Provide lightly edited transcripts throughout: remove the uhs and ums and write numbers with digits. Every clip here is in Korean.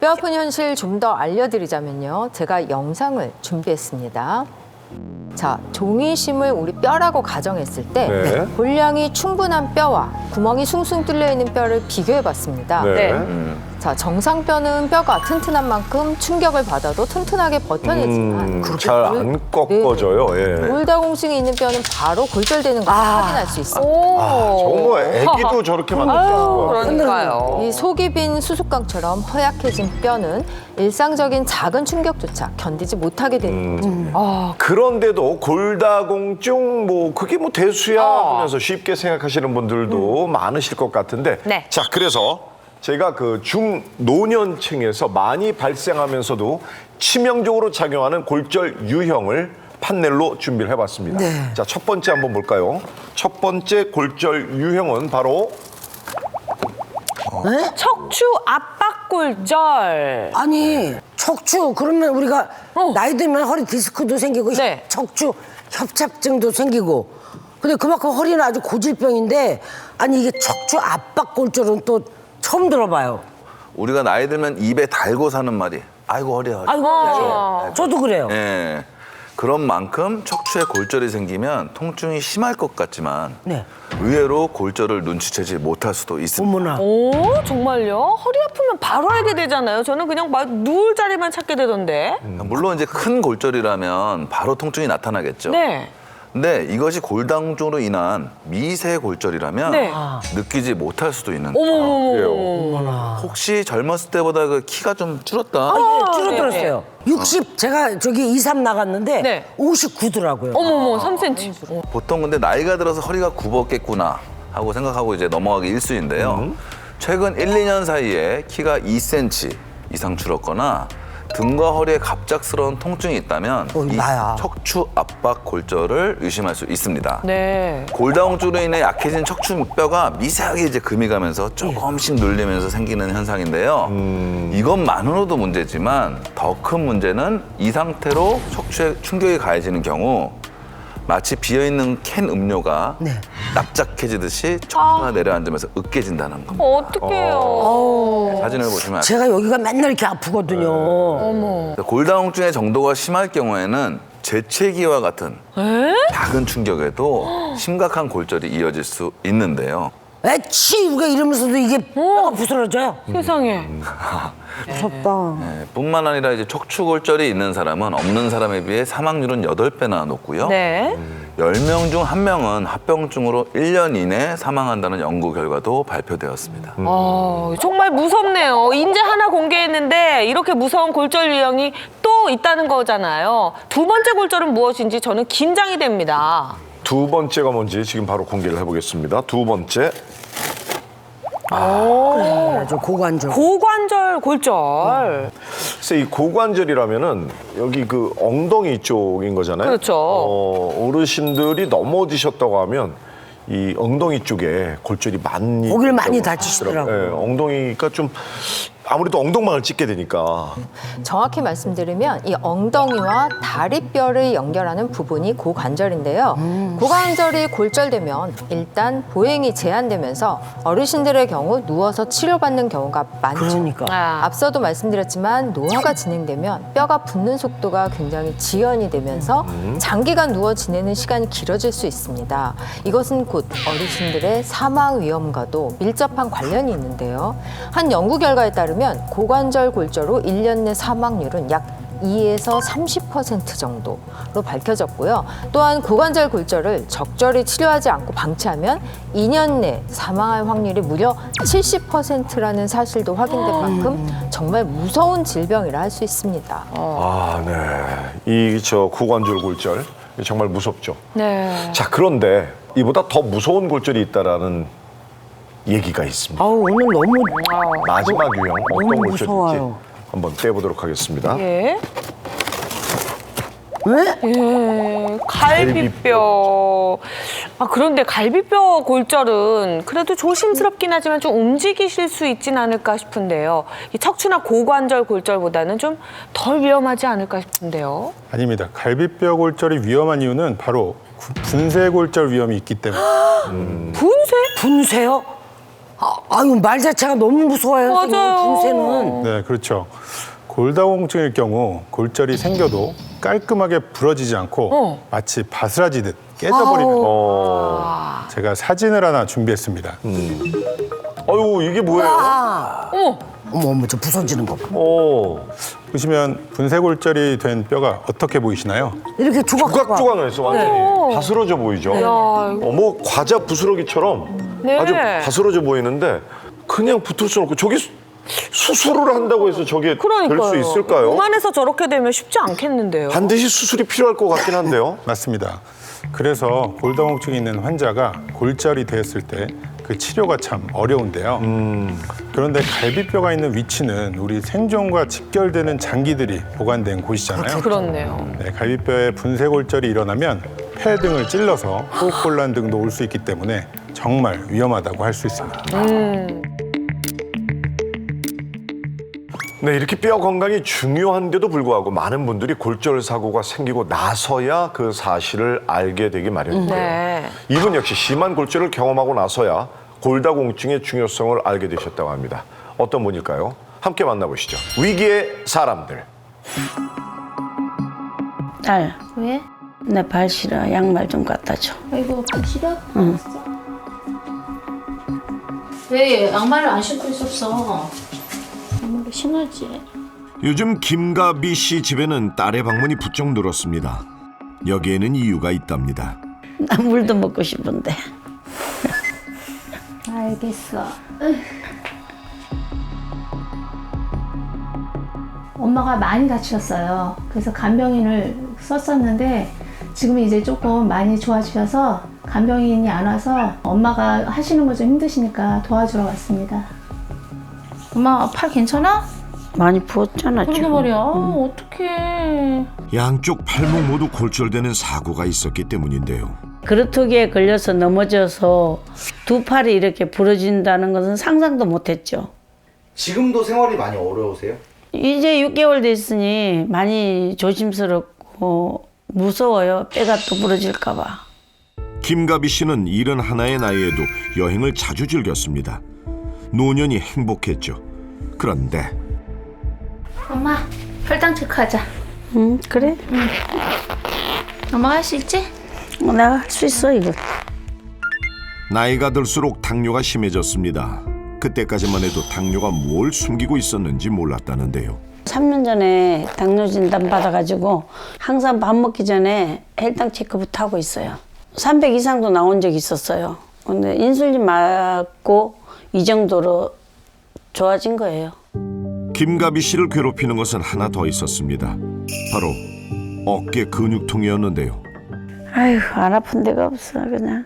뼈 아픈 현실 좀 더 알려드리자면요. 제가 영상을 준비했습니다. 자, 종이심을 우리 뼈라고 가정했을 때 네. 골량이 충분한 뼈와 구멍이 숭숭 뚫려 있는 뼈를 비교해봤습니다. 자, 정상 뼈는 뼈가 튼튼한 만큼 충격을 받아도 튼튼하게 버텨내지만 잘 안 꺾어져요. 예. 골다공증이 있는 뼈는 바로 골절되는 걸 확인할 수 있습니다. 정말 애기도 저렇게 만들 수 있을 것 같아요. 그러니까요. 이 속이 빈 수수깡처럼 허약해진 뼈는 일상적인 작은 충격조차 견디지 못하게 되는 거죠. 그런데도 골다공증 뭐 그게 뭐 대수야 하면서 쉽게 생각하시는 분들도 많으실 것 같은데 네. 자 그래서 제가 그 중노년층에서 많이 발생하면서도 치명적으로 작용하는 골절 유형을 판넬로 준비를 해봤습니다. 자, 첫 번째 한번 볼까요? 첫 번째 골절 유형은 바로 척추 압박 골절. 아니 척추 그러면 우리가 나이 들면 허리 디스크도 생기고 네. 척추 협착증도 생기고 근데 그만큼 허리는 아주 고질병인데 아니 이게 척추 압박 골절은 또 처음 들어봐요. 우리가 나이 들면 입에 달고 사는 말이 아이고 허리야. 아이고 저도 그래요. 예. 그런 만큼 척추에 골절이 생기면 통증이 심할 것 같지만 네. 의외로 골절을 눈치채지 못할 수도 있습니다. 어머나. 오, 정말요? 허리 아프면 바로 알게 되잖아요. 저는 그냥 막 누울 자리만 찾게 되던데. 물론 이제 큰 골절이라면 바로 통증이 나타나겠죠. 네. 근데 이것이 골다공증으로 인한 미세 골절이라면 네. 느끼지 못할 수도 있는. 어머머머. 혹시 젊었을 때보다 그 키가 좀 줄었다. 줄어들었어요. 60 제가 저기 2, 3 나갔는데 네. 59더라고요. 어머머, 3cm. 보통 근데 나이가 들어서 허리가 굽었겠구나 하고 생각하고 이제 넘어가기 일쑤인데요. 최근 1, 2년 사이에 키가 2cm 이상 줄었거나 등과 허리에 갑작스러운 통증이 있다면 이 나야. 척추 압박 골절을 의심할 수 있습니다. 네. 골다공증으로 인해 약해진 척추뼈가 미세하게 이제 금이 가면서 조금씩 눌리면서 생기는 현상인데요. 이것만으로도 문제지만 더 큰 문제는 이 상태로 척추에 충격이 가해지는 경우 마치 비어있는 캔 음료가 납작해지듯이 척추가 내려앉으면서 으깨진다는 겁니다. 어떡해요. 사진을 보시면 제가 여기가 맨날 이렇게 아프거든요. 어머. 골다공증의 정도가 심할 경우에는 재채기와 같은 작은 충격에도 심각한 골절이 이어질 수 있는데요. 에치 우리가 이러면서도 이게 뼈가 부스러져요. 세상에. 무섭다. 뿐만 아니라 이제 척추 골절이 있는 사람은 없는 사람에 비해 사망률은 8배나 높고요. 네. 10명 중 1명은 합병증으로 1년 이내 사망한다는 연구 결과도 발표되었습니다. 정말 무섭네요. 인제 하나 공개했는데 이렇게 무서운 골절 유형이 또 있다는 거잖아요. 두 번째 골절은 무엇인지 저는 긴장이 됩니다. 두 번째가 뭔지 지금 바로 공개를 해보겠습니다. 두 번째. 저 고관절. 고관절 골절. 글쎄 이 고관절이라면은 여기 그 엉덩이 쪽인 거잖아요. 그렇죠. 어르신들이 넘어지셨다고 하면 이 엉덩이 쪽에 골절이 많이 거기를 많이 있다고 다치시더라고요. 하시더라고요. 예, 엉덩이가 좀 아무래도 엉덩방을 찢게 되니까 정확히 말씀드리면 이 엉덩이와 다리뼈를 연결하는 부분이 고관절인데요. 고관절이 골절되면 일단 보행이 제한되면서 어르신들의 경우 누워서 치료받는 경우가 많죠. 그러니까. 앞서도 말씀드렸지만 노화가 진행되면 뼈가 붓는 속도가 굉장히 지연이 되면서 장기간 누워 지내는 시간이 길어질 수 있습니다. 이것은 곧 어르신들의 사망 위험과도 밀접한 관련이 있는데요. 한 연구 결과에 따르면 고관절 골절로 1년 내 사망률은 약 2에서 30% 정도로 밝혀졌고요. 또한 고관절 골절을 적절히 치료하지 않고 방치하면 2년 내 사망할 확률이 무려 70%라는 사실도 확인된 만큼 정말 무서운 질병이라 할 수 있습니다. 아, 네. 이 저 고관절 골절 정말 무섭죠. 네. 자, 그런데 이보다 더 무서운 골절이 있다라는 얘기가 있습니다. 아우 오늘 너무 마지막 유형 어떤 너무 골절일지 무서워요. 한번 떼보도록 하겠습니다. 예. 왜? 예, 갈비뼈. 그런데 갈비뼈 골절은 그래도 조심스럽긴 하지만 좀 움직이실 수 있진 않을까 싶은데요. 이 척추나 고관절 골절보다는 좀 덜 위험하지 않을까 싶은데요. 아닙니다. 갈비뼈 골절이 위험한 이유는 바로 분쇄 골절 위험이 있기 때문에. 분쇄? 분쇄요? 아유, 말 자체가 너무 무서워요. 맞아요. 선생님, 분쇄는. 네, 그렇죠. 골다공증일 경우 골절이 생겨도 깔끔하게 부러지지 않고 마치 바스라지듯 깨져버리는 제가 사진을 하나 준비했습니다. 아유, 이게 뭐예요? 어머, 저 부서지는 거 봐. 보시면 분쇄골절이 된 뼈가 어떻게 보이시나요? 이렇게 조각조각 나서 완전히 바스러져 보이죠? 뭐 과자 부스러기처럼 네. 아주 바스러져 보이는데 그냥 붙을 수는 없고 저게 수술을 한다고 해서 저게 될 수 있을까요? 오만해서 저렇게 되면 쉽지 않겠는데요. 반드시 수술이 필요할 것 같긴 한데요. 맞습니다. 그래서 골다공증이 있는 환자가 골절이 되었을 때 그 치료가 참 어려운데요. 그런데 갈비뼈가 있는 위치는 우리 생존과 직결되는 장기들이 보관된 곳이잖아요. 그렇네요. 네, 갈비뼈에 분쇄골절이 일어나면 폐 등을 찔러서 호흡곤란 등도 올 수 있기 때문에 정말 위험하다고 할 수 있습니다. 네, 이렇게 뼈 건강이 중요한데도 불구하고 많은 분들이 골절 사고가 생기고 나서야 그 사실을 알게 되기 마련인데요. 네. 이분 역시 심한 골절을 경험하고 나서야 골다공증의 중요성을 알게 되셨다고 합니다. 어떤 분일까요? 함께 만나보시죠. 위기의 사람들. 딸, 왜? 내 발 시려. 양말 좀 갖다 줘. 아이고 발 시려? 진짜? 왜 양말을 안 신고 있었어? 양말을 신어야지. 요즘 김가비 씨 집에는 딸의 방문이 부쩍 늘었습니다. 여기에는 이유가 있답니다. 나 물도 먹고 싶은데. 알겠어. 엄마가 많이 다치셨어요. 그래서 간병인을 썼었는데 지금은 이제 조금 많이 좋아지셔서 간병인이 안 와서 엄마가 하시는 거 좀 힘드시니까 도와주러 왔습니다. 엄마 팔 괜찮아? 많이 부었잖아, 그러게 지금. 말이야. 어떡해. 양쪽 팔목 모두 골절되는 사고가 있었기 때문인데요. 그루터기에 걸려서 넘어져서 두 팔이 이렇게 부러진다는 것은 상상도 못했죠. 지금도 생활이 많이 어려우세요? 이제 6개월 됐으니 많이 조심스럽고 무서워요. 뼈가 또 부러질까 봐. 김가비 씨는 71의 나이에도 여행을 자주 즐겼습니다. 노년이 행복했죠. 그런데 엄마 혈당 체크하자. 응, 그래? 엄마가 할 수 있지? 내가 할 수 있어, 이거. 나이가 들수록 당뇨가 심해졌습니다. 그때까지만 해도 당뇨가 뭘 숨기고 있었는지 몰랐다는데요. 3년 전에 당뇨 진단 받아가지고 항상 밥 먹기 전에 혈당 체크부터 하고 있어요. 300 이상도 나온 적이 있었어요. 근데 인슐린 맞고 이 정도로 좋아진 거예요. 김가비 씨를 괴롭히는 것은 하나 더 있었습니다. 바로 어깨 근육통이었는데요. 아휴, 안 아픈 데가 없어, 그냥.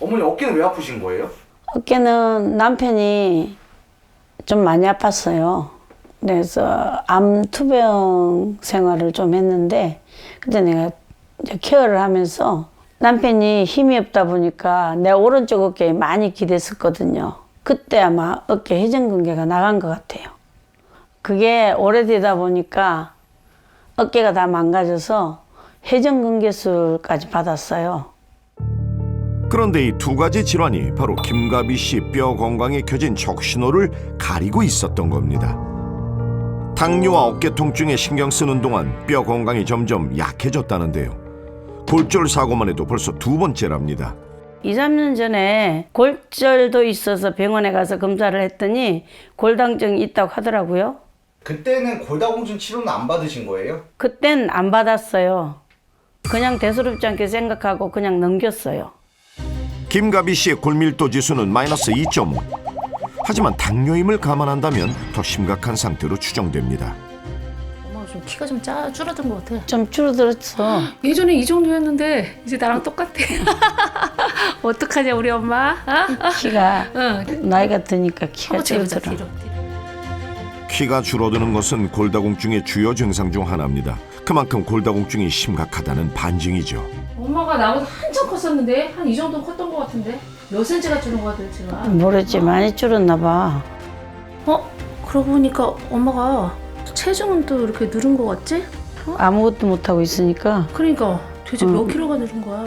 어머니 어깨는 왜 아프신 거예요? 어깨는 남편이 좀 많이 아팠어요. 그래서 암 투병 생활을 좀 했는데 그때 내가 이제 케어를 하면서 남편이 힘이 없다 보니까 내 오른쪽 어깨에 많이 기댔었거든요. 그때 아마 어깨 회전근개가 나간 것 같아요. 그게 오래되다 보니까 어깨가 다 망가져서 회전근개술까지 받았어요. 그런데 이 두 가지 질환이 바로 김가비 씨 뼈 건강에 켜진 적신호를 가리고 있었던 겁니다. 당뇨와 어깨 통증에 신경 쓰는 동안 뼈 건강이 점점 약해졌다는데요. 골절 사고만 해도 벌써 2번째랍니다. 2, 3년 전에 골절도 있어서 병원에 가서 검사를 했더니 골다공증이 있다고 하더라고요. 그때는 골다공증 치료는 안 받으신 거예요? 그땐 안 받았어요. 그냥 대수롭지 않게 생각하고 그냥 넘겼어요. 김가비 씨의 골밀도 지수는 마이너스 2.5. 하지만 당뇨임을 감안한다면 더 심각한 상태로 추정됩니다. 엄마가 좀 키가 좀 줄어든 것 같아. 좀 줄어들었어. 예전에 이 정도였는데 이제 나랑 똑같아. 어떡하냐 우리 엄마? 키가 응. 나이가 드니까 키가 한번 재보자, 줄어들어. 뒤로. 키가 줄어드는 것은 골다공증의 주요 증상 중 하나입니다. 그만큼 골다공증이 심각하다는 반증이죠. 엄마가 나보다 한참 컸었는데 한 이 정도 컸던 것 같은데 몇 센치가 줄은 것 같아요 지금. 모르지, 많이 줄었나 봐. 그러고 보니까 엄마가 체중은 또 이렇게 늘은 것 같지? 아무것도 못하고 있으니까 그러니까 도대체 몇 킬로가 늘은 거야?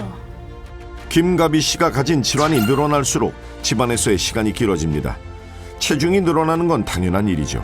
김가비 씨가 가진 질환이 늘어날수록 집안에서의 시간이 길어집니다. 체중이 늘어나는 건 당연한 일이죠.